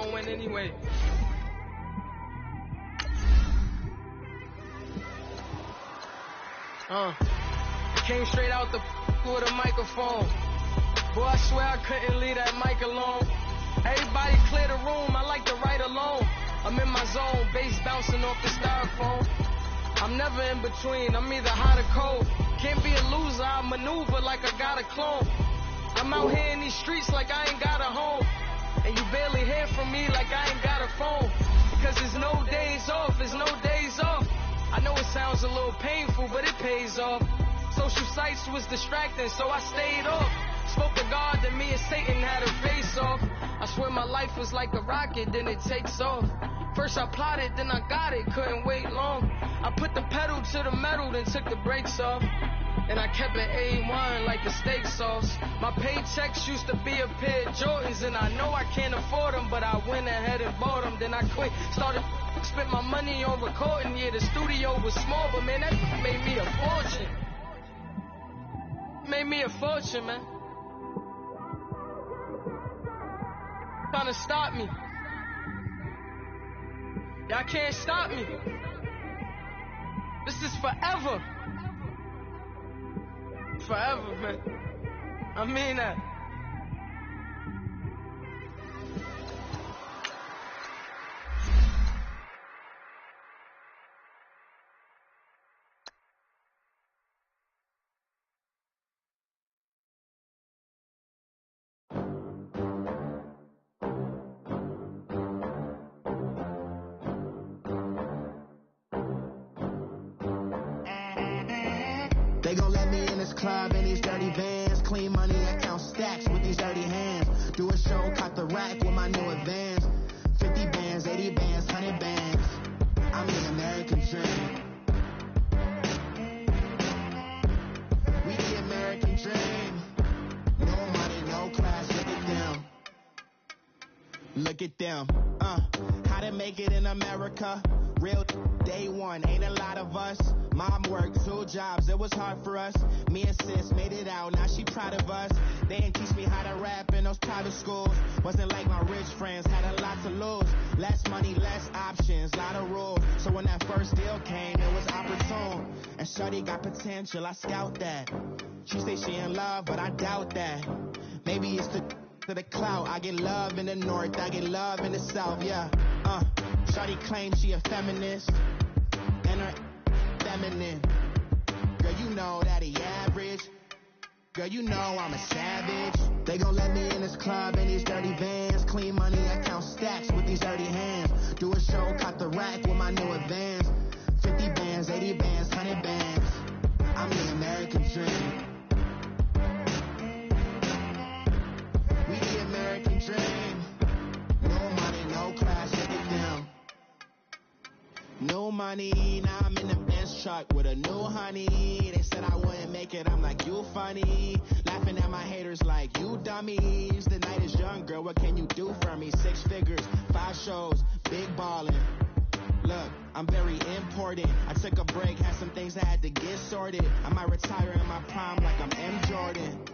gonna win anyway. Came straight out the with a microphone. Boy, I swear I couldn't leave that mic alone. Everybody clear the room, I like to write alone. I'm in my zone, bass bouncing off the styrofoam. I'm never in between, I'm either hot or cold. Can't be a loser, I maneuver like I got a clone. I'm out here in these streets like I ain't got a home. And you barely hear from me like I ain't got a phone. Cause there's no days off, there's no days off. I know it sounds a little painful, but it pays off. Social sites was distracting, so I stayed off. Spoke to God, then me and Satan had a face off. I swear my life was like a rocket, then it takes off. First I plotted, then I got it, couldn't wait long. I put the pedal to the metal, then took the brakes off. And I kept it A1 like the steak sauce. My paychecks used to be a pair of Jordans, and I know I can't afford them, but I went ahead and bought them. Then I quit, spent my money on recording. Yeah, the studio was small, but man, that made me a fortune. Made me a fortune, man. Trying to stop me. Y'all can't stop me. This is forever. Forever, man. I mean that. They gon' let me in this club in these dirty vans. Clean money, I count stacks with these dirty hands. Do a show, caught the rack with my new advance. 50 bands, 80 bands, 100 bands. I'm the American dream. We the American dream. No money, no class, look at them. Look at them. How to make it in America. Real day one, ain't a lot of us. Mom worked 2 jobs, it was hard for us. Me and sis made it out, now she proud of us. They didn't teach me how to rap in those private schools. Wasn't like my rich friends, had a lot to lose. Less money, less options, lot of rules. So when that first deal came, it was opportune. And shorty got potential, I scout that. She say she in love, but I doubt that. Maybe it's to the clout. I get love in the north, I get love in the south, yeah. Shorty claims she a feminist, and her feminine. Girl, you know that he average. Girl, you know I'm a savage. They gon' let me in this club in these dirty vans. Clean money, I count stacks with these dirty hands. Do a show, caught the rack with my new advance. 50 bands, 80 bands, 100 bands. I'm the American dream. We the American dream. No money, no class, look at them. No money, now I'm in the Benz truck with a new honey. They said I wouldn't make it, I'm like, you funny. Laughing at my haters like, you dummies. The night is young, girl, what can you do for me? 6 figures, 5 shows, big ballin'. Look, I'm very important. I took a break, had some things I had to get sorted. I might retire in my prime like I'm M. Jordan.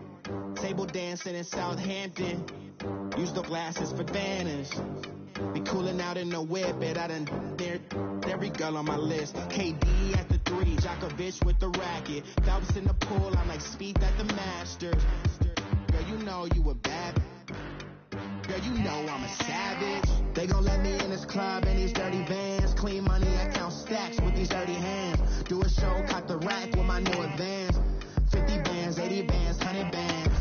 Table dancing in Southampton. Use the glasses for banners. Be coolin' out in the whip, and I done dared every girl on my list. KD at the 3, Djokovic with the racket. Phelps in the pool, I'm like Speed at the Masters. Girl, you know you a bad. Girl, you know I'm a savage. They gon' let me in this club in these dirty vans. Clean money, I count stacks with these dirty hands. Do a show, caught the rack with my new advance. 50 bands, 80 bands, 100 bands.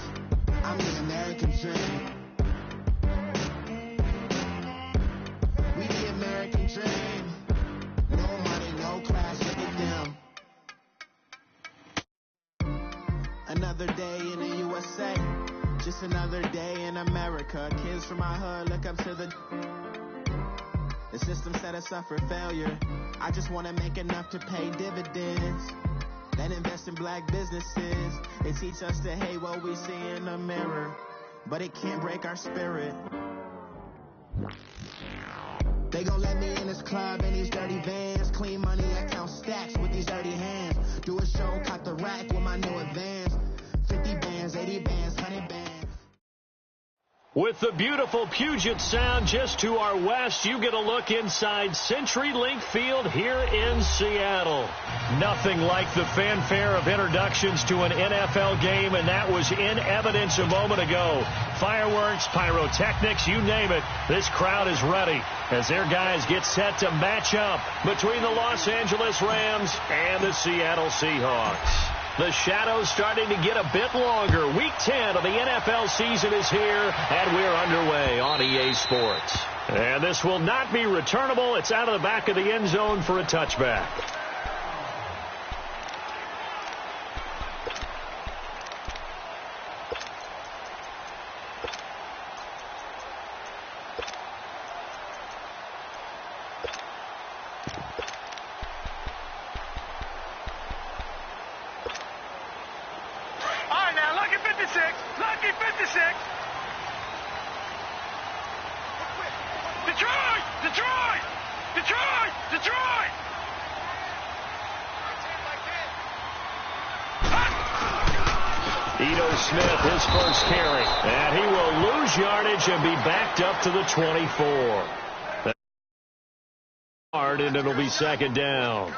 I'm the American dream. We the American dream. No money, no class, look at them. Another day in the USA. Just another day in America. Kids from my hood look up to the system set us up for failure. I just want to make enough to pay dividends. Then invest in black businesses. They teach us to hate what we see in the mirror, but it can't break our spirit. They gon' let me in this club in these dirty vans. Clean money, I count stacks with these dirty hands. Do a show, caught the rack with my new advance. 50 bands, 80 bands, 100 bands. With the beautiful Puget Sound just to our west, you get a look inside CenturyLink Field here in Seattle. Nothing like the fanfare of introductions to an NFL game, and that was in evidence a moment ago. Fireworks, pyrotechnics, you name it. This crowd is ready as their guys get set to match up between the Los Angeles Rams and the Seattle Seahawks. The shadow's starting to get a bit longer. Week 10 of the NFL season is here, and we're underway on EA Sports. And this will not be returnable. It's out of the back of the end zone for a touchback. Smith, his first carry, and he will lose yardage and be backed up to the 24. And it'll be second down.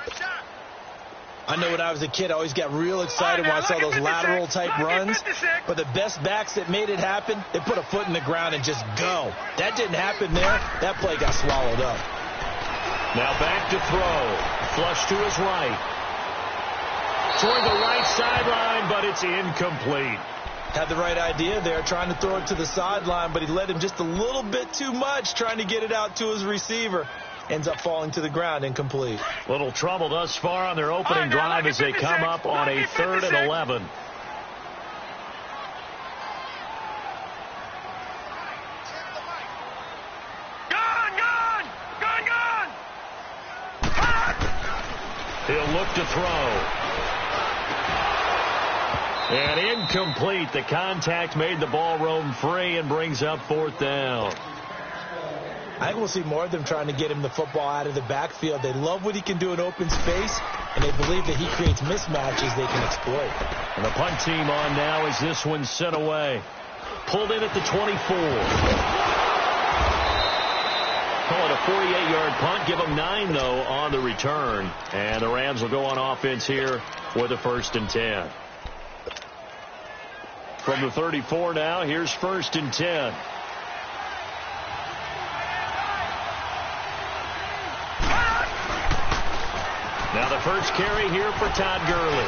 I know when I was a kid, I always got real excited when I saw those lateral type runs. But the best backs that made it happen, they put a foot in the ground and just go. That didn't happen there. That play got swallowed up. Now back to throw. Flush to his right. Toward the right sideline, but it's incomplete. Had the right idea there, trying to throw it to the sideline, but he led him just a little bit too much, trying to get it out to his receiver. Ends up falling to the ground, incomplete. Little trouble thus far on their opening drive as they come up on a 3rd and 11. He'll look to throw. And incomplete. The contact made the ball roam free and brings up 4th down. I think we'll see more of them trying to get him the football out of the backfield. They love what he can do in open space, and they believe that he creates mismatches they can exploit. And the punt team on now as this one's sent away. Pulled in at the 24. Call it a 48-yard punt. Give them 9, though, on the return. And the Rams will go on offense here with a 1st and 10. From the 34 now, here's 1st and 10. Now the first carry here for Todd Gurley.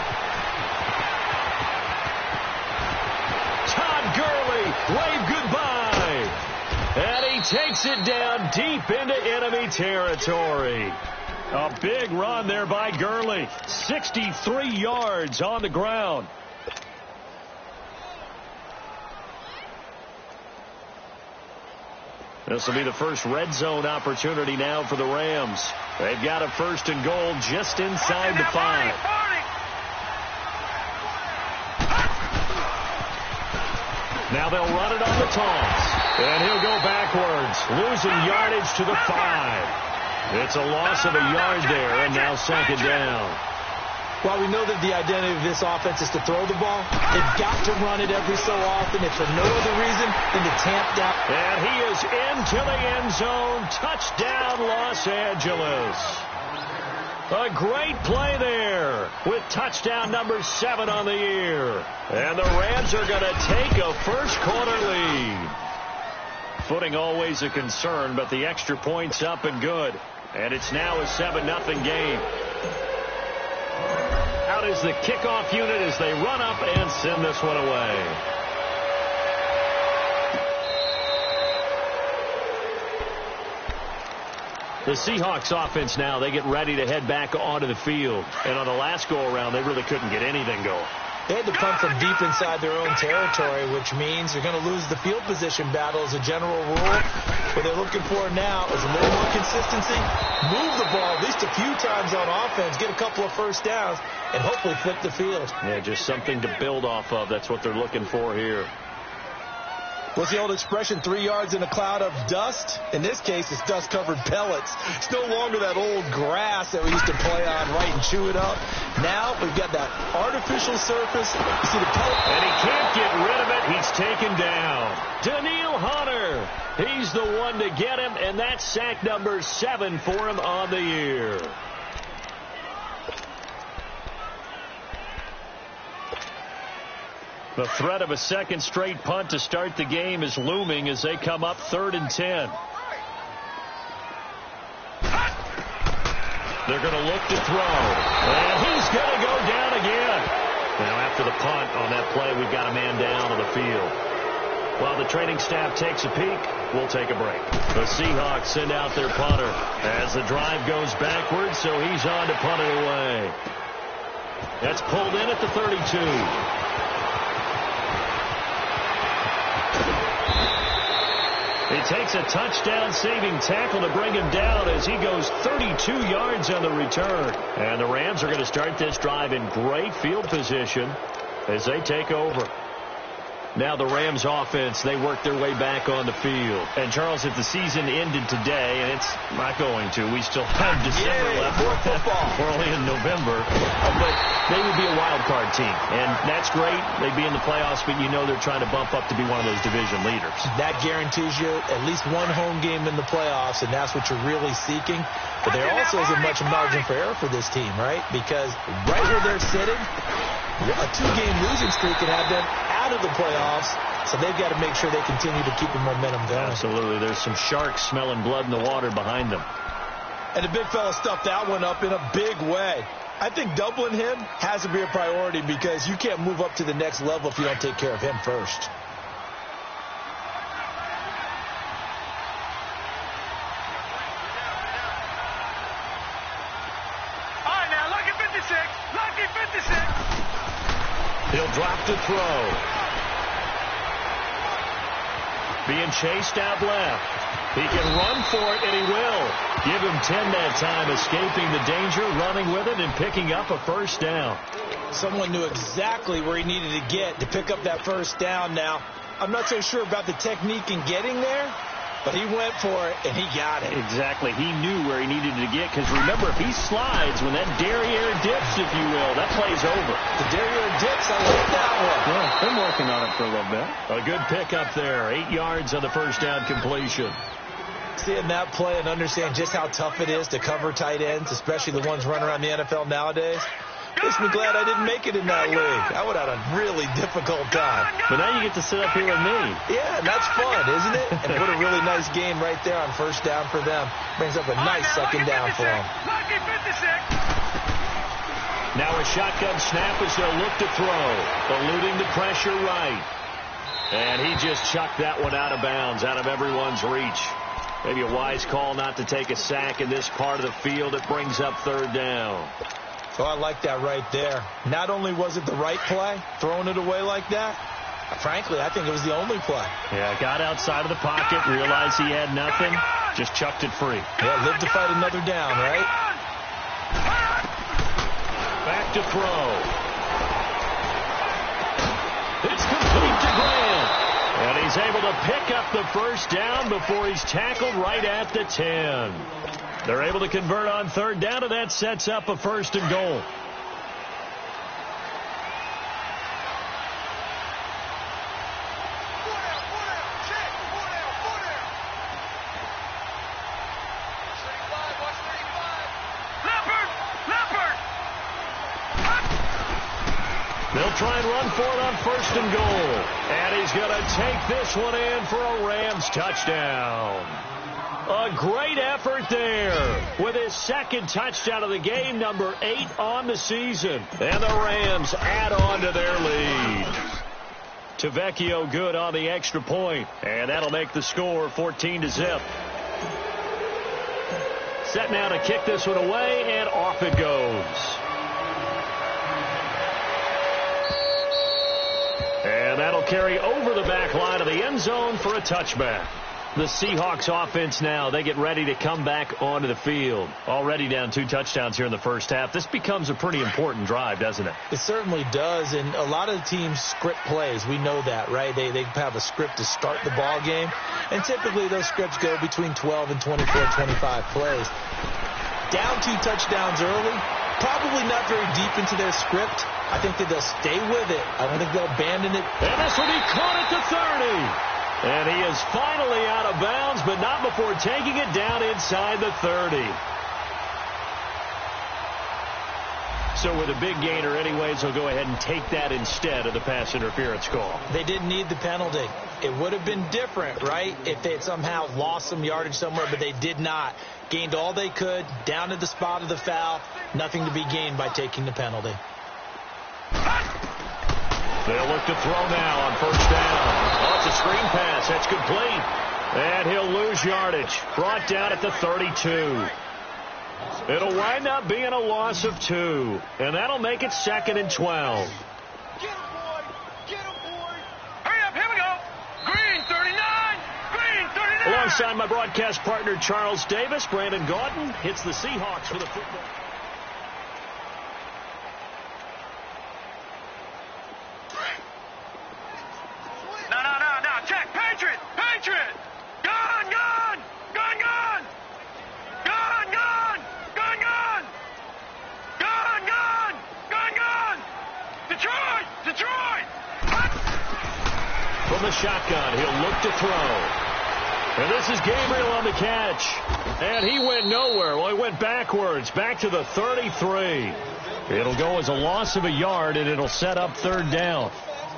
Todd Gurley, wave goodbye. And he takes it down deep into enemy territory. A big run there by Gurley. 63 yards on the ground. This will be the first red zone opportunity now for the Rams. They've got a 1st and goal just inside the 5. Now they'll run it on the toss. And he'll go backwards, losing yardage to the 5. It's a loss of a yard there, and now 2nd down. While we know that the identity of this offense is to throw the ball, they've got to run it every so often, if for no other reason than to tamp down. And he is into the end zone. Touchdown, Los Angeles. A great play there with touchdown number 7 on the year. And the Rams are going to take a first-quarter lead. Footing always a concern, but the extra point's up and good. And it's now a 7-0 game. Out is the kickoff unit as they run up and send this one away. The Seahawks offense now, they get ready to head back onto the field. And on the last go-around, they really couldn't get anything going. They had to punt from deep inside their own territory, which means they're going to lose the field position battle as a general rule. What they're looking for now is a little more consistency, move the ball at least a few times on offense, get a couple of first downs, and hopefully flip the field. Yeah, just something to build off of. That's what they're looking for here. What's the old expression, 3 yards in a cloud of dust? In this case, it's dust-covered pellets. It's no longer that old grass that we used to play on, right, and chew it up. Now we've got that artificial surface. You see the pellet. And he can't get rid of it. He's taken down. Daniil Hunter. He's the one to get him, and that's sack number 7 for him on the year. The threat of a second straight punt to start the game is looming as they come up 3rd and 10. They're going to look to throw. And he's going to go down again. Now after the punt on that play, we've got a man down on the field. While the training staff takes a peek, we'll take a break. The Seahawks send out their punter as the drive goes backwards, so he's on to punt it away. That's pulled in at the 32. He takes a touchdown-saving tackle to bring him down as he goes 32 yards on the return. And the Rams are going to start this drive in great field position as they take over. Now the Rams offense, they work their way back on the field. And Charles, if the season ended today, and it's not going to, we still have December left. More football. We're only in November. But they would be a wild card team. And that's great. They'd be in the playoffs, but you know they're trying to bump up to be one of those division leaders. That guarantees you at least one home game in the playoffs, and that's what you're really seeking. But there also isn't much margin for error for this team, right? Because right where they're sitting, a 2-game losing streak can have them out of the playoffs, so they've got to make sure they continue to keep the momentum going. Absolutely. There's some sharks smelling blood in the water behind them. And the big fella stuffed that one up in a big way. I think doubling him has to be a priority because you can't move up to the next level if you don't take care of him first. All right, now, lucky 56. Lucky 56. He'll drop to throw. Being chased out left. He can run for it, and he will. Give him 10 that time, escaping the danger, running with it, and picking up a first down. Someone knew exactly where he needed to get to pick up that first down now. I'm not so sure about the technique in getting there, but he went for it, and he got it. Exactly. He knew where he needed to get, because remember, if he slides, when that derriere dips, if you will, that play's over. The derriere dips, I like that one. Yeah, been working on it for a little bit. A good pickup there. 8 yards on the first down completion. Seeing that play and understand just how tough it is to cover tight ends, especially the ones running around the NFL nowadays, makes me glad I didn't make it in that league. I would have had a really difficult time. But now you get to sit up here with me. Yeah, and that's fun, isn't it? And put a really nice game right there on first down for them. Brings up a nice second down for them. Lucky 56. Now a shotgun snap as they'll look to throw. Eluding the pressure right. And he just chucked that one out of bounds, out of everyone's reach. Maybe a wise call not to take a sack in this part of the field. It brings up third down. Oh, I like that right there. Not only was it the right play, throwing it away like that, frankly, I think it was the only play. Yeah, got outside of the pocket, realized he had nothing, just chucked it free. Yeah, live to fight another down, right? Back to throw. It's complete to Grant. And he's able to pick up the first down before he's tackled right at the 10. They're able to convert on third down, and that sets up a first and goal. They'll try and run for it on first and goal. And he's going to take this one in for a Rams touchdown. A great effort there with his second touchdown of the game, number 8 on the season. And the Rams add on to their lead. Tavecchio good on the extra point, and that'll make the score 14-0. Set now to kick this one away, and off it goes. And that'll carry over the back line of the end zone for a touchback. The Seahawks offense now, they get ready to come back onto the field. Already down 2 touchdowns here in the first half. This becomes a pretty important drive, doesn't it? It certainly does, and a lot of the teams script plays. We know that, right? They have a script to start the ball game, and typically those scripts go between 12 and 24, 25 plays. Down 2 touchdowns early, probably not very deep into their script. I think that they'll stay with it. I don't think they'll abandon it. And this will be caught at the 30. And he is finally out of bounds, but not before taking it down inside the 30. So with a big gainer anyways, they'll go ahead and take that instead of the pass interference call. They didn't need the penalty. It would have been different, right, if they had somehow lost some yardage somewhere, but they did not. Gained all they could, down at the spot of the foul. Nothing to be gained by taking the penalty. They'll look to throw now on first down. Oh, it's a screen pass. That's complete. And he'll lose yardage. Brought down at the 32. It'll wind up being a loss of 2. And that'll make it 2nd and 12. Get him, boy. Get him, boy. Hurry up. Here we go. Green 39. Green 39. Alongside my broadcast partner, Charles Davis, Brandon Gaudin hits the Seahawks for the football. No. Check. Patriot. Patriot. Gun. Gun. Gun. Gun. Gun. Gun. Gun. Gun. Gun. Gun. Gun. Gun. Detroit. Detroit. From the shotgun, he'll look to throw. And this is Gabriel on the catch. And he went nowhere. Well, he went backwards, back to the 33. It'll go as a loss of a yard, and it'll set up 3rd down.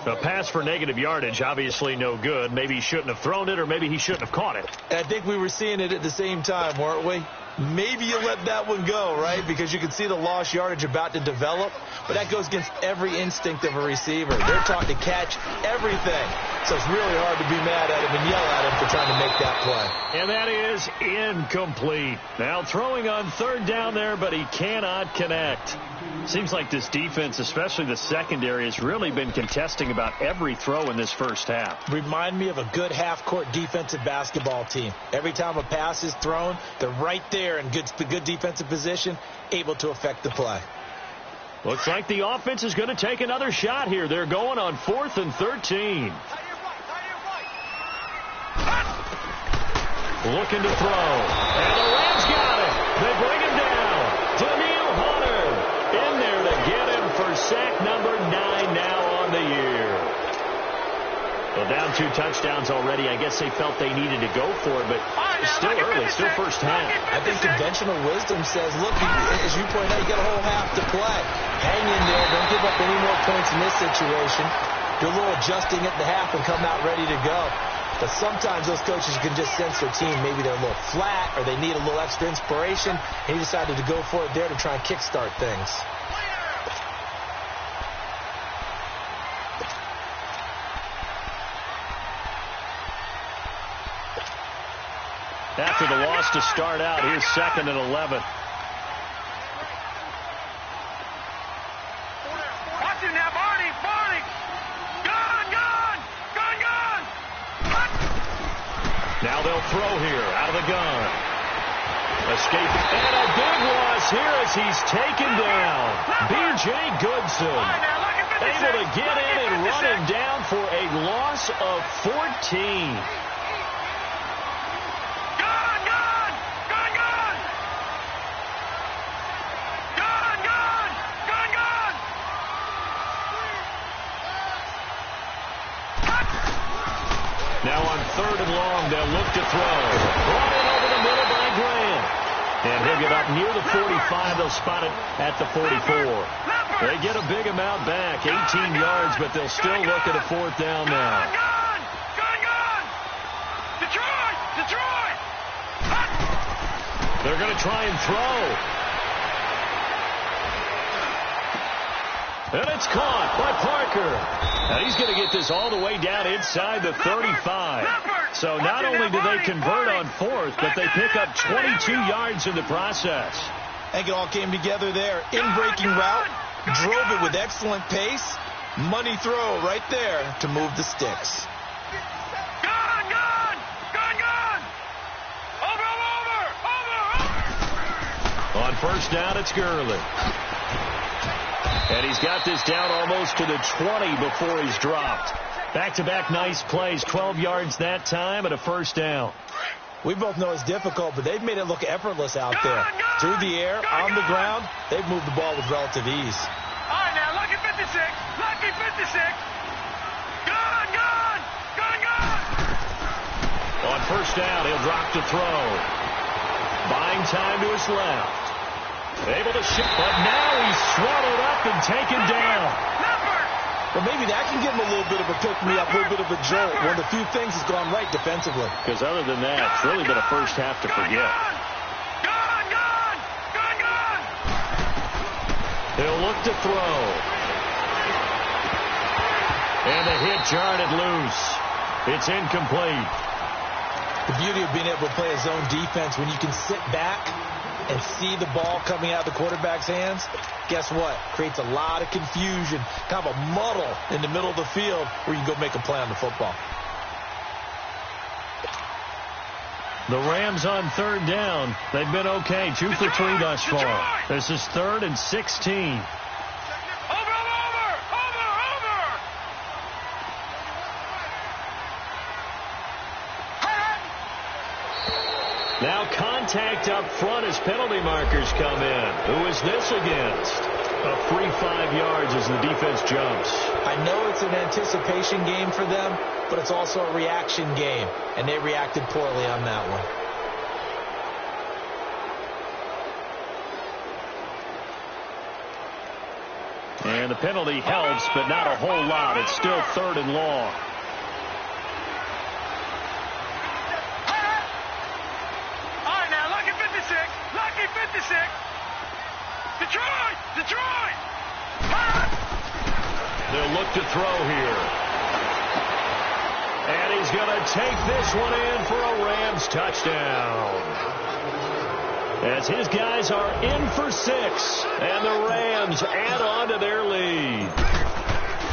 A pass for negative yardage, obviously no good. Maybe he shouldn't have thrown it, or maybe he shouldn't have caught it. I think we were seeing it at the same time, weren't we? Maybe you let that one go, right? Because you can see the lost yardage about to develop. But that goes against every instinct of a receiver. They're taught to catch everything. So it's really hard to be mad at him and yell at him for trying to make that play. And that is incomplete. Now throwing on 3rd down there, but he cannot connect. Seems like this defense, especially the secondary, has really been contesting about every throw in this first half. Remind me of a good half-court defensive basketball team. Every time a pass is thrown, they're right there in good defensive position, able to affect the play. Looks like the offense is going to take another shot here. They're going on 4th and 13. Looking to throw. And the Rams got it. They bring him down. Danielle Hunter in there to get him for sack number 9 now on the year. Well, down 2 touchdowns already. I guess they felt they needed to go for it, but it's still early, still first half. I think conventional wisdom says, look, as you point out, you got a whole half to play. Hang in there. Don't give up any more points in this situation. Do a little adjusting at the half and come out ready to go. But sometimes those coaches can just sense their team. Maybe they're a little flat or they need a little extra inspiration. And he decided to go for it there to try and kickstart things. After the loss to start out, here's 2nd and 11. Watch him now, Barney. Barney. Gun. Gun. Gun. Gun. Now they'll throw here out of the gun. Escape. And a big loss here as he's taken down. B.J. Goodson able to get in and run him down for a loss of 14. Now on 3rd and long, they'll look to throw. Brought in over the middle by Graham. And he'll get up near the 45. They'll spot it at the 44. They get a big amount back, 18 yards, but they'll still look at a 4th down now. Detroit! Detroit! They're going to try and throw. And it's caught by Parker. Now he's going to get this all the way down inside the 35. So not only do they convert on 4th, but they pick up 22 yards in the process. I think it all came together there. In-breaking route, drove it with excellent pace. Money throw right there to move the sticks. Gun! Gun! Gun! Gun! On first down, it's Gurley. And he's got this down almost to the 20 before he's dropped. Back-to-back nice plays, 12 yards that time and a first down. We both know it's difficult, but they've made it look effortless out there. Through the air, on the ground, they've moved the ball with relative ease. All right, now, lucky 56. Lucky 56. Gone. On first down, he'll drop to throw. Buying time to his left. Able to shoot, but now he's swallowed up and taken down. Well, maybe that can give him a little bit of a pick-me-up, a little bit of a jolt. One of the few things has gone right defensively. Because other than that, it's really been a first half to forget. Gone. He'll look to throw. And the hit jarred it loose. It's incomplete. The beauty of being able to play a zone defense when you can sit back and see the ball coming out of the quarterback's hands, guess what? Creates a lot of confusion, kind of a muddle in the middle of the field where you can go make a play on the football. The Rams on third down. They've been okay. 2 for 3 thus far. This is 3rd and 16. Over. Now contact up front as penalty markers come in. Who is this against? A free 5 yards as the defense jumps. I know it's an anticipation game for them, but it's also a reaction game, and they reacted poorly on that one. And the penalty helps, but not a whole lot. It's still 3rd and long. Lucky 56. Detroit. They'll look to throw here. And he's going to take this one in for a Rams touchdown. As his guys are in for 6. And the Rams add on to their lead.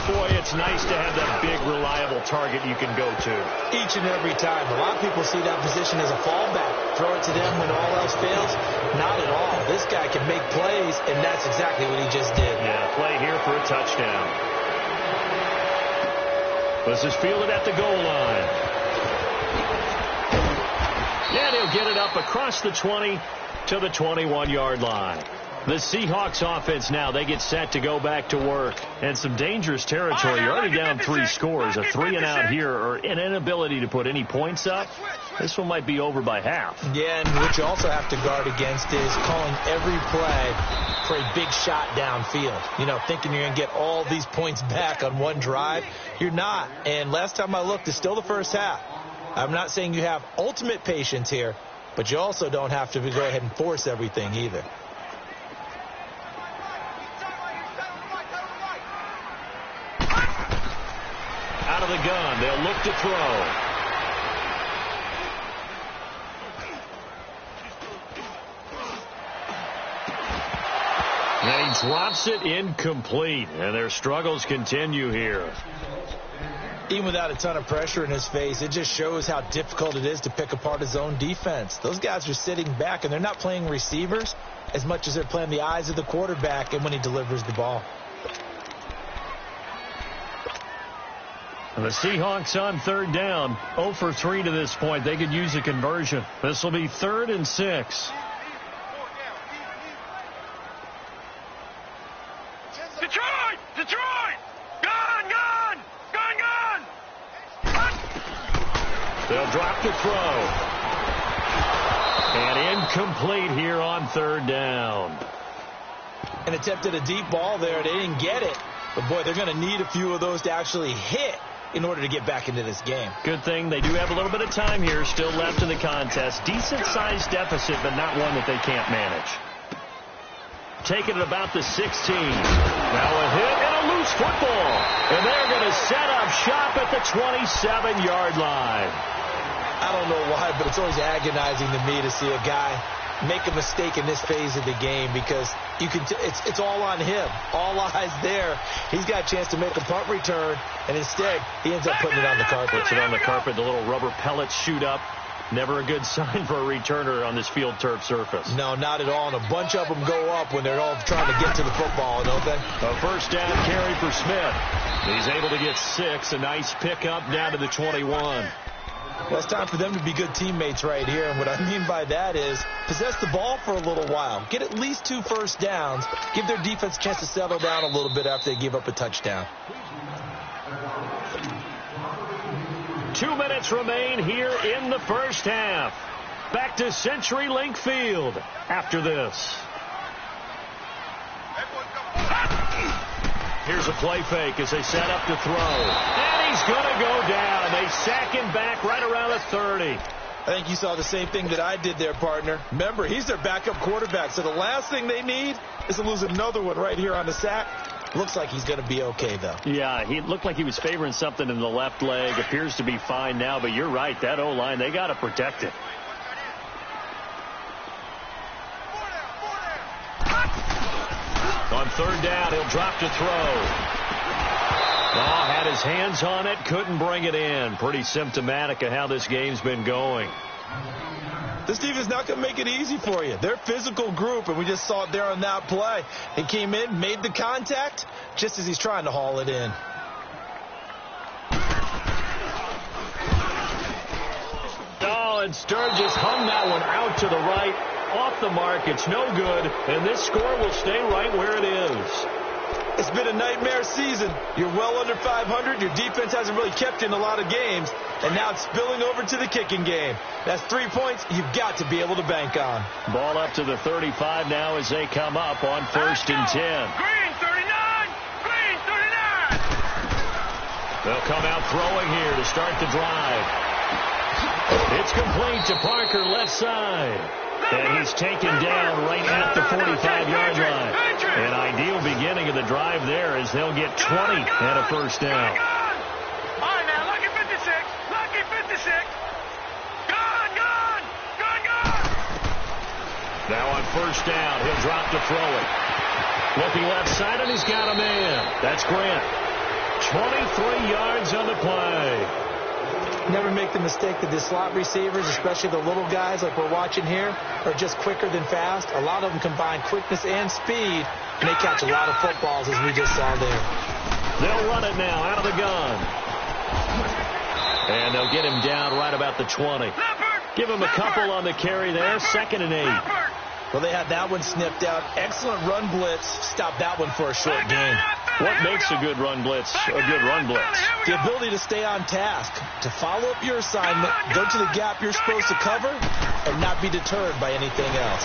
Boy, it's nice to have that big, reliable target you can go to. Each and every time. A lot of people see that position as a fallback. Throw it to them when all else fails. Not at all. This guy can make plays, and that's exactly what he just did. Yeah, play here for a touchdown. This is fielded at the goal line. And he'll get it up across the 20 to the 21-yard line. The Seahawks offense now, they get set to go back to work. And some dangerous territory. You're already down 3 scores. A 3-and-out here or an inability to put any points up. This one might be over by half. Yeah, and what you also have to guard against is calling every play for a big shot downfield. You know, thinking you're going to get all these points back on one drive. You're not. And last time I looked, it's still the first half. I'm not saying you have ultimate patience here, but you also don't have to go ahead and force everything either. Out of the gun, they'll look to throw. And he drops it incomplete, and their struggles continue here. Even without a ton of pressure in his face, it just shows how difficult it is to pick apart his own defense. Those guys are sitting back, and they're not playing receivers as much as they're playing the eyes of the quarterback and when he delivers the ball. And the Seahawks on third down, 0 for 3 to this point. They could use a conversion. This will be 3rd and 6. Detroit! Gone! They'll drop the throw. And incomplete here on 3rd down. And attempted a deep ball there. They didn't get it. But, boy, they're going to need a few of those to actually hit in order to get back into this game. Good thing they do have a little bit of time here still left in the contest. Decent-sized deficit, but not one that they can't manage. Taking it about the 16. Now a hit and a loose football. And they're going to set up shop at the 27-yard line. I don't know why, but it's always agonizing to me to see a guy make a mistake in this phase of the game because you can it's all on him. All eyes there. He's got a chance to make a punt return, and instead he ends up putting it on the carpet. Puts it on the carpet. The little rubber pellets shoot up. Never a good sign for a returner on this field turf surface. No, not at all. And a bunch of them go up when they're all trying to get to the football, don't they? A first down carry for Smith. He's able to get 6. A nice pickup down to the 21. Well, it's time for them to be good teammates right here. And what I mean by that is possess the ball for a little while. Get at least 2 first downs. Give their defense a chance to settle down a little bit after they give up a touchdown. 2 minutes remain here in the first half. Back to CenturyLink Field after this. Here's a play fake as they set up to throw. And he's going to go down. They sack him back right around the 30. I think you saw the same thing that I did there, partner. Remember, he's their backup quarterback, so the last thing they need is to lose another one right here on the sack. Looks like he's going to be okay, though. Yeah, he looked like he was favoring something in the left leg. Appears to be fine now, but you're right. That O-line, they got to protect it. On third down, he'll drop to throw. Oh, had his hands on it, couldn't bring it in. Pretty symptomatic of how this game's been going. This defense not going to make it easy for you. They're a physical group, and we just saw it there on that play. He came in, made the contact, just as he's trying to haul it in. Oh, and Sturgis hung that one out to the right. Off the mark. It's no good, and this score will stay right where it is. It's been a nightmare season. You're well under 500. Your defense hasn't really kept you in a lot of games, and now it's spilling over to the kicking game. That's 3 points you've got to be able to bank on. Ball up to the 35 now as they come up on 1st and 10. Green 39! Green 39! They'll come out throwing here to start the drive. It's complete to Parker left side. And he's taken down right at the 45-yard line. An ideal beginning of the drive there as they'll get 20 and a first down. All right, now, lucky 56. Lucky 56. Gone, gone, gone, gone. Now on first down, he'll drop to throw it. Looking left side, and he's got a man. That's Grant. 23 yards on the play. Never make the mistake that the slot receivers, especially the little guys like we're watching here, are just quicker than fast. A lot of them combine quickness and speed, and they catch a lot of footballs, as we just saw there. They'll run it now out of the gun. And they'll get him down right about the 20. Give him a couple on the carry there. 2nd and 8. Well, they had that one snipped out. Excellent run blitz. Stop that one for a short gain. What makes a good run blitz a good run blitz? The ability to stay on task, to follow up your assignment, go to the gap you're supposed to cover, and not be deterred by anything else.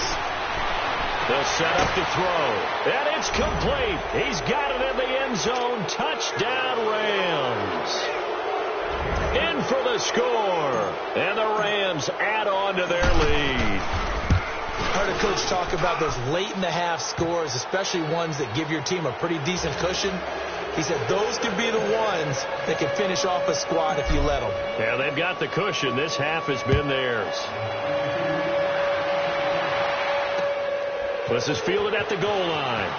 They'll set up to throw. And it's complete. He's got it in the end zone. Touchdown, Rams. In for the score. And the Rams add on to their lead. I heard a coach talk about those late-in-the-half scores, especially ones that give your team a pretty decent cushion. He said those could be the ones that can finish off a squad if you let them. Yeah, they've got the cushion. This half has been theirs. This is fielded at the goal line.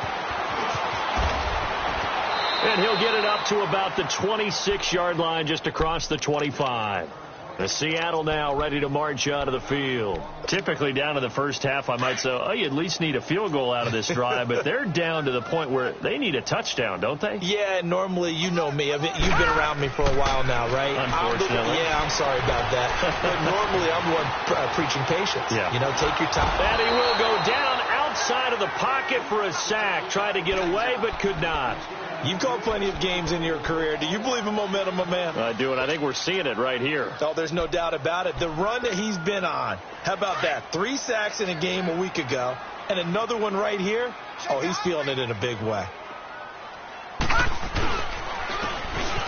And he'll get it up to about the 26-yard line, just across the 25. The Seattle now ready to march out of the field. Typically down to the first half, I might say, oh, you at least need a field goal out of this drive. But they're down to the point where they need a touchdown, don't they? Yeah, normally, you know me. You've been around me for a while now, right? Unfortunately. I'm sorry about that. But normally, I'm the one preaching patience. Yeah. You know, take your time. And he will go down outside of the pocket for a sack. Tried to get away, but could not. You've called plenty of games in your career. Do you believe in momentum, my man? I do, and I think we're seeing it right here. Oh, there's no doubt about it. The run that he's been on, how about that? 3 sacks in a game a week ago, and another one right here. Oh, he's feeling it in a big way.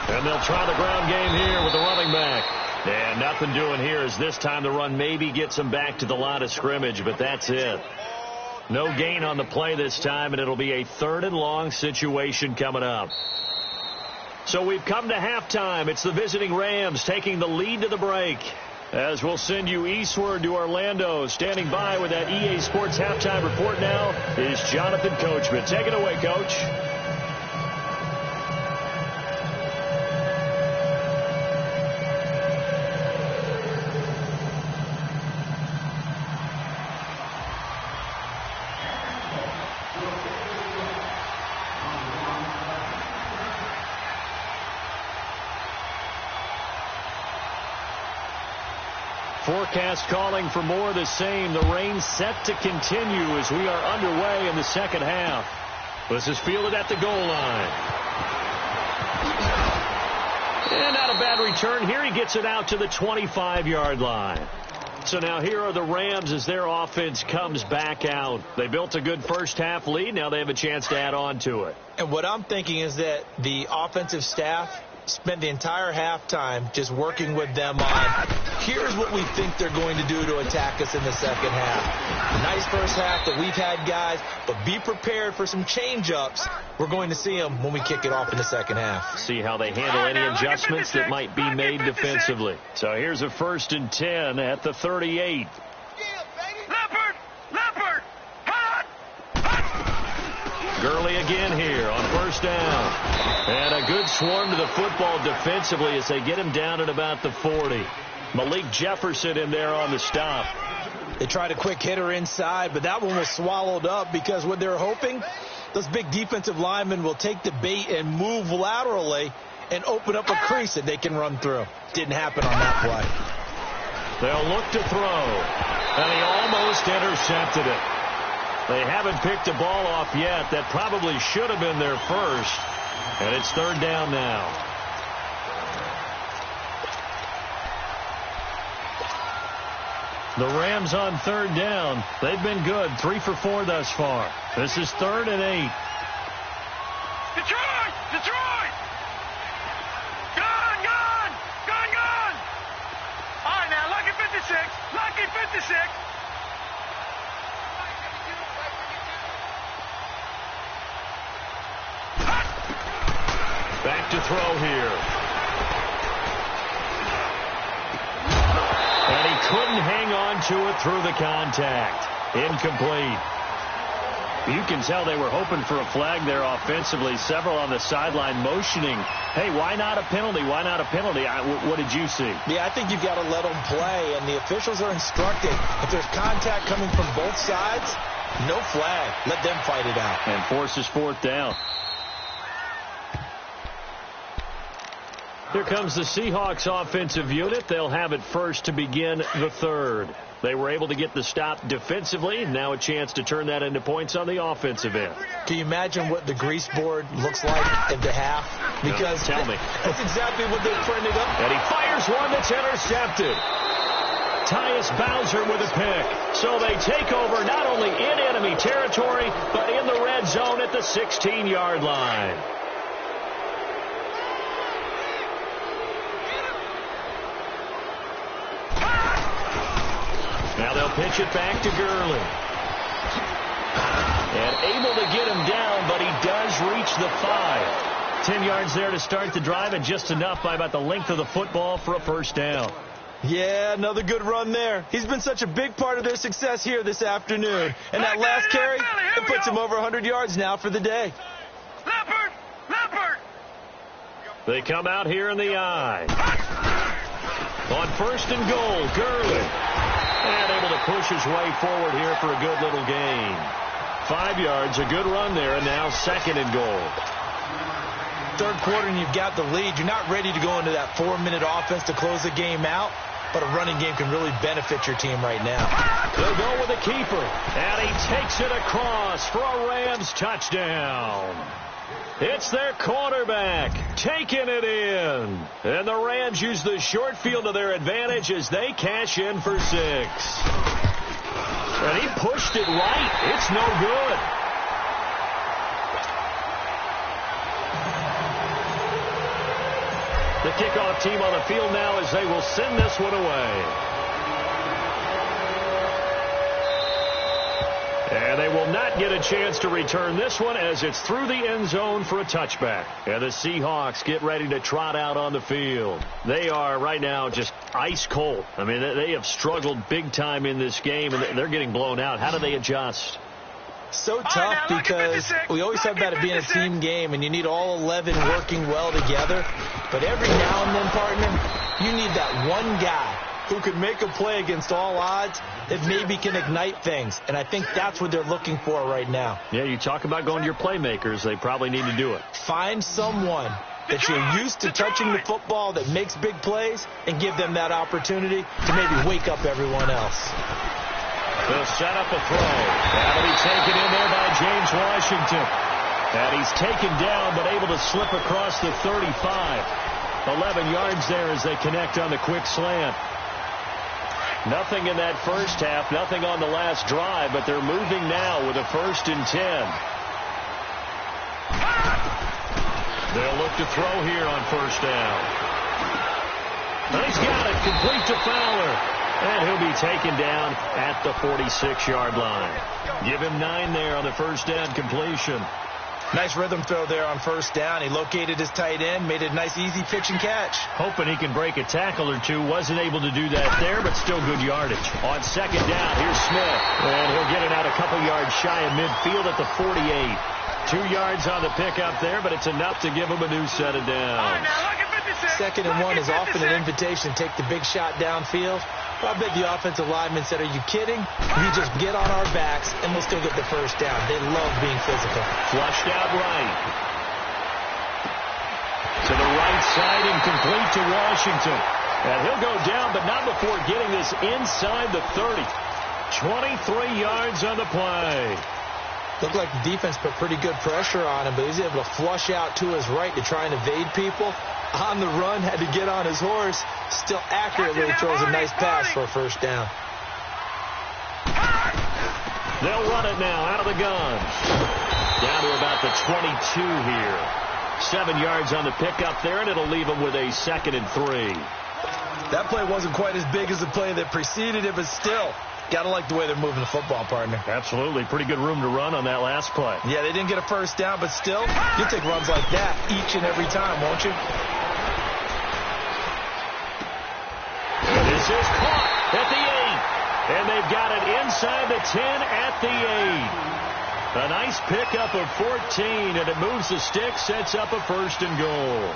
And they'll try the ground game here with the running back. And nothing doing here as this time the run maybe gets him back to the line of scrimmage, but that's it. No gain on the play this time, and it'll be a 3rd and long situation coming up. So we've come to halftime. It's the visiting Rams taking the lead to the break. As we'll send you eastward to Orlando. Standing by with that EA Sports halftime report now is Jonathan Coachman. Take it away, Coach. Forecast calling for more of the same. The rain set to continue as we are underway in the second half. This is fielded at the goal line. And not a bad return here. He gets it out to the 25-yard line. So now here are the Rams as their offense comes back out. They built a good first-half lead. Now they have a chance to add on to it. And what I'm thinking is that the offensive staff spent the entire halftime just working with them on, here's what we think they're going to do to attack us in the second half. Nice first half that we've had, guys, but be prepared for some change-ups. We're going to see them when we kick it off in the second half. See how they handle any adjustments that might be made defensively. So here's a 1st and 10 at the 38. Gurley again here on 1st down. And a good swarm to the football defensively as they get him down at about the 40. Malik Jefferson in there on the stop. They tried a quick hitter inside, but that one was swallowed up because what they're hoping, those big defensive linemen will take the bait and move laterally and open up a crease that they can run through. Didn't happen on that play. They'll look to throw. And he almost intercepted it. They haven't picked a ball off yet. That probably should have been their first. And it's 3rd down now. The Rams on 3rd down. They've been good. 3 for 4 thus far. This is 3rd and 8. Detroit! Detroit! Gone! Gone! Gone! Gone! All right, now, lucky 56. Lucky 56. Back to throw here. And he couldn't hang on to it through the contact. Incomplete. You can tell they were hoping for a flag there offensively. Several on the sideline motioning, hey, why not a penalty? Why not a penalty? What did you see? Yeah, I think you've got to let them play, and the officials are instructed. If there's contact coming from both sides, no flag. Let them fight it out. And forces 4th down. Here comes the Seahawks offensive unit. They'll have it first to begin the 3rd. They were able to get the stop defensively. Now a chance to turn that into points on the offensive end. Can you imagine what the grease board looks like at the half? Because tell me. That's exactly what they printed up. And he fires one that's intercepted. Tyus Bowser with a pick. So they take over not only in enemy territory, but in the red zone at the 16-yard line. Now they'll pitch it back to Gurley. And able to get him down, but he does reach the 5. 10 yards there to start the drive, and just enough by about the length of the football for a 1st down. Yeah, another good run there. He's been such a big part of their success here this afternoon. And that last carry, it puts him over 100 yards now for the day. Leopard! Leopard! They come out here in the eye. On 1st and goal, Gurley. And able to push his way forward here for a good little gain. 5 yards, a good run there, and now 2nd and goal. 3rd quarter and you've got the lead. You're not ready to go into that 4-minute offense to close the game out, but a running game can really benefit your team right now. They'll go with a keeper, and he takes it across for a Rams touchdown. It's their quarterback taking it in. And the Rams use the short field to their advantage as they cash in for 6. And he pushed it right. It's no good. The kickoff team on the field now as they will send this one away. And they will not get a chance to return this one as it's through the end zone for a touchback. And the Seahawks get ready to trot out on the field. They are right now just ice cold. I mean, they have struggled big time in this game, and they're getting blown out. How do they adjust? So tough because we always talk about it being a team game, and you need all 11 working well together. But every now and then, partner, you need that one guy who can make a play against all odds that maybe can ignite things. And I think that's what they're looking for right now. Yeah, you talk about going to your playmakers. They probably need to do it. Find someone that you're used to touching the football, that makes big plays, and give them that opportunity to maybe wake up everyone else. They'll set up a throw. That'll be taken in there by James Washington. And he's taken down but able to slip across the 35. 11 yards there as they connect on the quick slant. Nothing in that first half, nothing on the last drive, but they're moving now with a 1st and 10. They'll look to throw here on 1st down. And he's got it, complete to Fowler. And he'll be taken down at the 46-yard line. Give him 9 there on the 1st down completion. Nice rhythm throw there on 1st down. He located his tight end, made it a nice, easy pitch and catch. Hoping he can break a tackle or two. Wasn't able to do that there, but still good yardage. On 2nd down, here's Smith. And he'll get it out a couple yards shy of midfield at the 48. 2 yards on the pickup there, but it's enough to give him a new set of downs. 2nd and 1 is often an invitation to take the big shot downfield. Well, I bet the offensive lineman said, are you kidding? You just get on our backs, and we'll still get the 1st down. They love being physical. Flushed out right. To the right side and complete to Washington. And he'll go down, but not before getting this inside the 30. 23 yards on the play. Looked like the defense put pretty good pressure on him, but he was able to flush out to his right to try and evade people. On the run, had to get on his horse. Still accurately throws a nice pass for a 1st down. They'll run it now out of the gun. Down to about the 22 here. 7 yards on the pickup there, and it'll leave them with a 2nd and 3. That play wasn't quite as big as the play that preceded it, but still, got to like the way they're moving the football, partner. Absolutely. Pretty good room to run on that last play. Yeah, they didn't get a 1st down, but still, you'll take runs like that each and every time, won't you? This is caught at the 8. And they've got it inside the 10 at the 8. A nice pickup of 14, and it moves the stick, sets up a 1st and goal.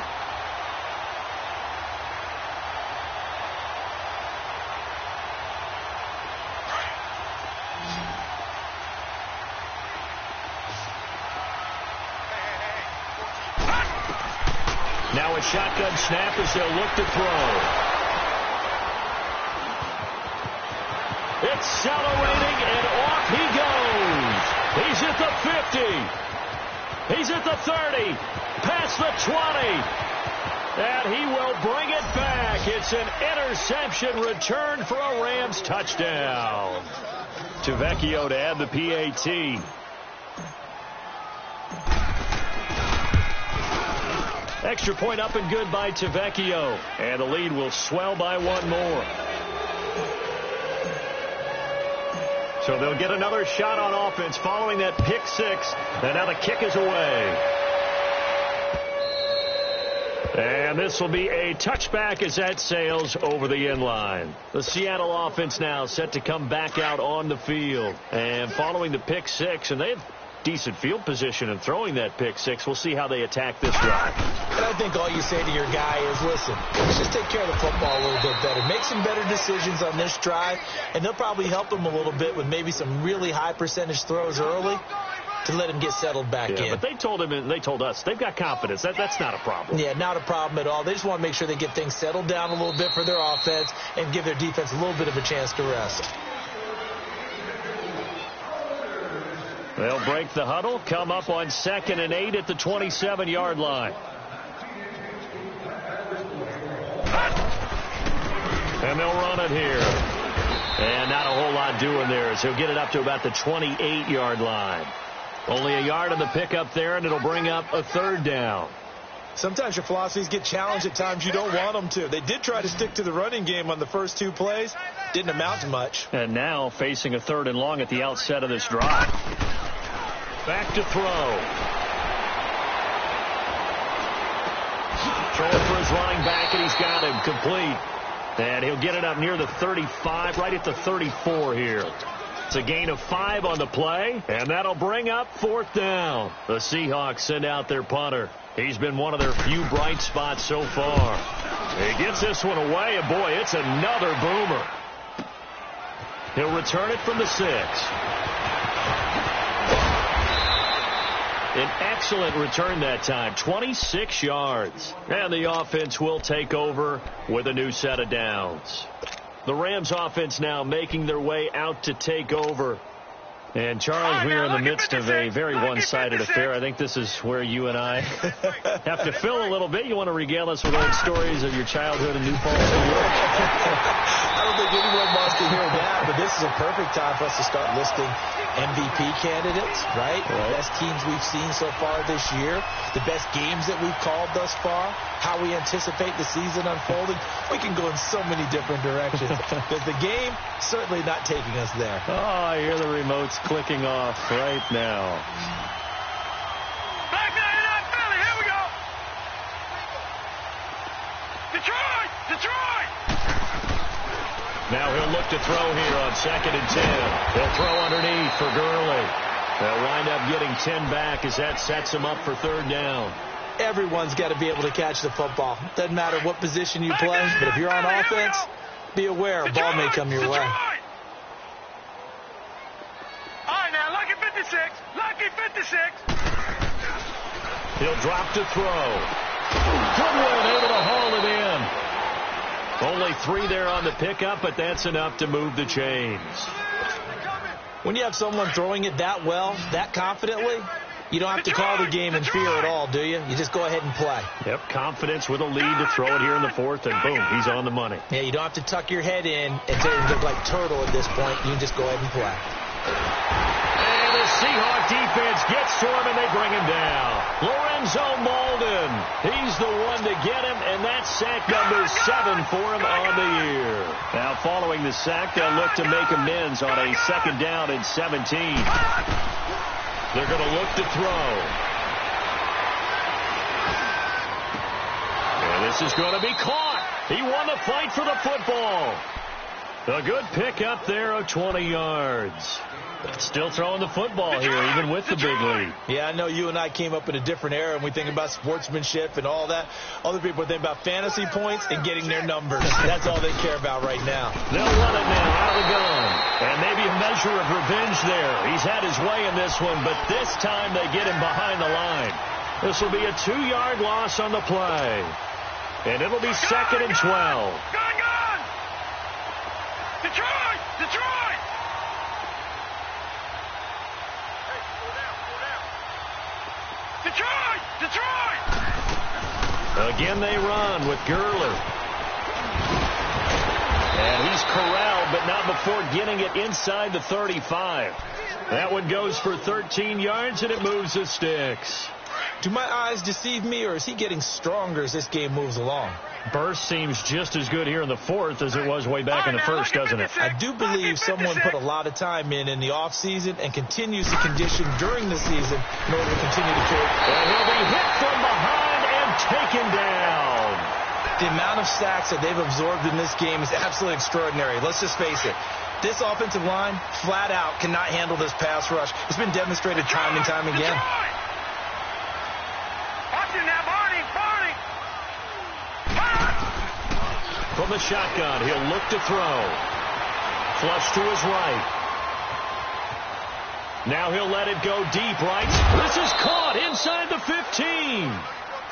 Now a shotgun snap as they'll look to throw. Accelerating, and off he goes. He's at the 50. He's at the 30. Past the 20. And he will bring it back. It's an interception return for a Rams touchdown. Tavecchio to add the PAT. Extra point up and good by Tavecchio. And the lead will swell by 1 more. So they'll get another shot on offense following that pick 6. And now the kick is away. And this will be a touchback as that sails over the end line. The Seattle offense now set to come back out on the field. And following the pick 6, and they have decent field position and throwing that pick 6. We'll see how they attack this drive. And I think all you say to your guy is, listen, let's just take care of the football a little bit better. Make some better decisions on this drive, and they'll probably help them a little bit with maybe some really high percentage throws early to let him get settled back in. But they told him and they told us they've got confidence. That's not a problem. Yeah, not a problem at all. They just want to make sure they get things settled down a little bit for their offense and give their defense a little bit of a chance to rest. They'll break the huddle, come up on 2nd and 8 at the 27-yard line. And they'll run it here. And not a whole lot doing there as he'll get it up to about the 28-yard line. Only a yard on the pickup there, and it'll bring up a 3rd down. Sometimes your philosophies get challenged at times you don't want them to. They did try to stick to the running game on the first 2 plays. Didn't amount to much. And now facing a 3rd and long at the outset of this drive. Back to throw. Throwing for his running back, and he's got him complete. And he'll get it up near the 35, right at the 34 here. It's a gain of 5 on the play, and that'll bring up 4th down. The Seahawks send out their punter. He's been one of their few bright spots so far. He gets this one away, and boy, it's another boomer. He'll return it from the 6. An excellent return that time, 26 yards. And the offense will take over with a new set of downs. The Rams offense now making their way out to take over. And, Charles, we are in the midst of a very one-sided affair. I think this is where you and I have to fill a little bit. You want to regale us with old stories of your childhood in New Paltz, New York? I don't think anyone wants to hear that, but this is a perfect time for us to start listing MVP candidates, right? The best teams we've seen so far this year, the best games that we've called thus far, how we anticipate the season unfolding. We can go in so many different directions. But the game certainly not taking us there. Oh, I hear the remotes clicking off right now. Back 99 Philly, here we go. Detroit! Detroit! Now he'll look to throw here on 2nd and 10. He'll throw underneath for Gurley. They'll wind up getting 10 back as that sets him up for 3rd down. Everyone's got to be able to catch the football. Doesn't matter what position you play, but if you're on offense, be aware a ball may come your way. All right, now, Lucky 56. Lucky 56. He'll drop to throw. Goodwin able to haul it in. Only 3 there on the pickup, but that's enough to move the chains. When you have someone throwing it that well, that confidently, you don't have to call the game in fear at all, do you? You just go ahead and play. Yep, confidence with a lead to throw it here in the 4th, and boom, he's on the money. Yeah, you don't have to tuck your head in and look like turtle at this point. You can just go ahead and play. And the Seahawk defense gets to him, and they bring him down. Lorenzo Malden, he's the one to get him, and that's sack number 7 for him on the year. Now, following the sack, they'll look to make amends on a 2nd down and 17. They're going to look to throw. And this is going to be caught. He won the fight for the football. A good pick up there of 20 yards. Still throwing the football here, even with the big lead. Yeah, I know you and I came up in a different era, and we think about sportsmanship and all that. Other people think about fantasy points and getting their numbers. That's all they care about right now. They'll run it now out of the gun. And maybe a measure of revenge there. He's had his way in this one, but this time they get him behind the line. This will be a 2-yard loss on the play. And it'll be 2nd and 12. Gun! Detroit! Detroit! Detroit! Detroit! Again they run with Gurley. And he's corralled, but not before getting it inside the 35. That one goes for 13 yards, and it moves the sticks. Do my eyes deceive me, or is he getting stronger as this game moves along? Burst seems just as good here in the 4th as it was way back in the 1st, doesn't it? I do believe someone put a lot of time in the offseason and continues to condition during the season in order to continue to carry. And he'll be hit from behind and taken down. The amount of sacks that they've absorbed in this game is absolutely extraordinary. Let's just face it. This offensive line, flat out, cannot handle this pass rush. It's been demonstrated time and time again. Watch it now, Barney! From the shotgun, he'll look to throw. Flush to his right. Now he'll let it go deep right. This is caught inside the 15.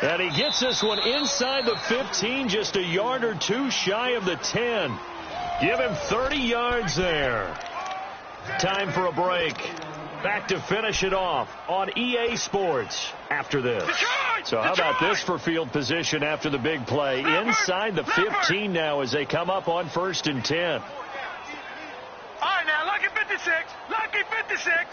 And he gets this one inside the 15, just a yard or 2 shy of the 10. Give him 30 yards there. Time for a break. Back to finish it off on EA Sports after this. So how about this for field position after the big play? Inside the 15 now as they come up on 1st and 10. All right, now, Lucky 56. Lucky 56.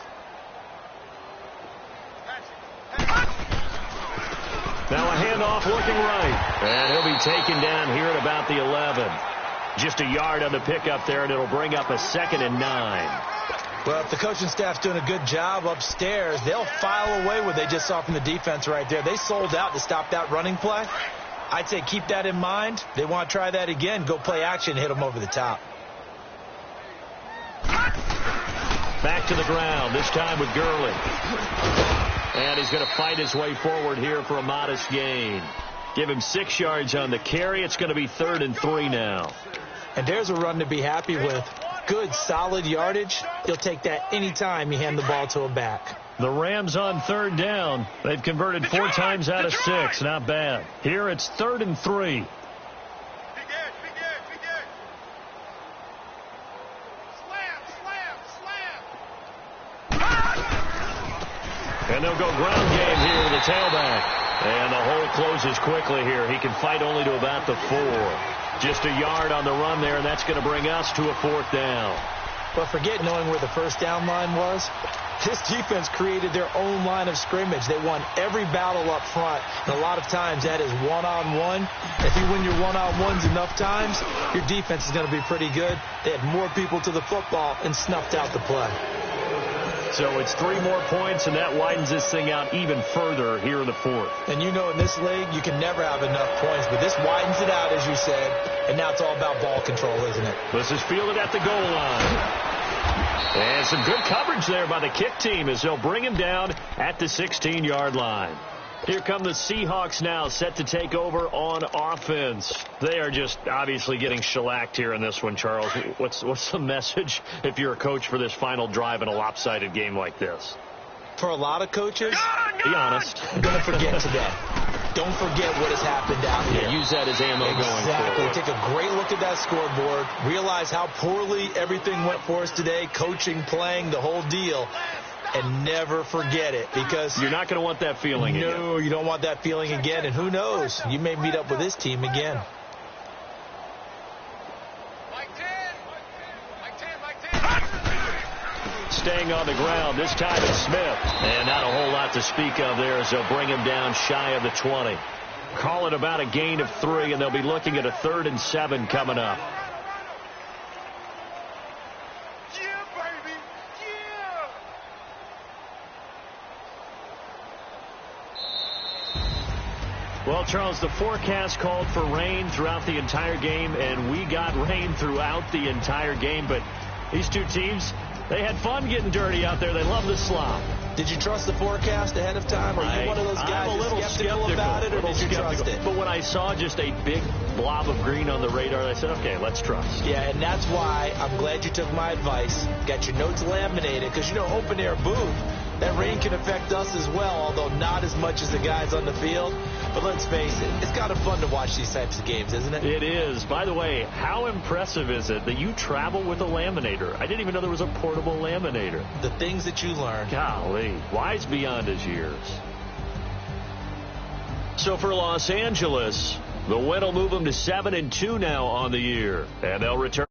Now a handoff looking right. And he'll be taken down here at about the 11. Just a yard on the pickup there, and it'll bring up a 2nd and 9. Well, if the coaching staff's doing a good job upstairs, they'll file away what they just saw from the defense right there. They sold out to stop that running play. I'd say keep that in mind. They want to try that again. Go play action, hit them over the top. Back to the ground, this time with Gurley. And he's going to fight his way forward here for a modest gain. Give him 6 yards on the carry. It's going to be 3rd and 3 now. And there's a run to be happy with. Good, solid yardage. He'll take that anytime you hand the ball to a back. The Rams on third down. They've converted 4 times out of 6. Not bad. Here it's 3rd and 3. And they'll go ground game here with the tailback. And the hole closes quickly here. He can fight only to about the 4. Just a yard on the run there, and that's going to bring us to a 4th down. But forget knowing where the first down line was. This defense created their own line of scrimmage. They won every battle up front, and a lot of times that is one-on-one. If you win your one-on-ones enough times, your defense is going to be pretty good. They had more people to the football and snuffed out the play. So it's 3 more points, and that widens this thing out even further here in the 4th. And you know in this league, you can never have enough points, but this widens it out, as you said, and now it's all about ball control, isn't it? This is fielded at the goal line. And some good coverage there by the kick team as they'll bring him down at the 16-yard line. Here come the Seahawks now, set to take over on offense. They are just obviously getting shellacked here in this one, Charles. What's the message if you're a coach for this final drive in a lopsided game like this? For a lot of coaches, be honest. I'm going to forget today. Don't forget what has happened out here. Use that as ammo going forward. Exactly. Take a great look at that scoreboard. Realize how poorly everything went for us today, coaching, playing, the whole deal. And never forget it, because you're not going to want that feeling again. No, you don't want that feeling again. And who knows? You may meet up with this team again. Staying on the ground. This time it's Smith. And not a whole lot to speak of there as they'll bring him down shy of the 20. Call it about a gain of 3, and they'll be looking at a 3rd and 7 coming up. Well, Charles, the forecast called for rain throughout the entire game, and we got rain throughout the entire game. But these two teams, they had fun getting dirty out there. They love the slop. Did you trust the forecast ahead of time? Are you one of those guys I'm a little skeptical about it, or did you trust it? But when I saw just a big blob of green on the radar, I said, okay, let's trust. Yeah, and that's why I'm glad you took my advice. Got your notes laminated, because, you know, open air booth, that rain can affect us as well, although not as much as the guys on the field. But let's face it, it's kind of fun to watch these types of games, isn't it? It is. By the way, how impressive is it that you travel with a laminator? I didn't even know there was a portable laminator. The things that you learn. Golly, wise beyond his years. So for Los Angeles, the win will move them to 7-2 now on the year. And they'll return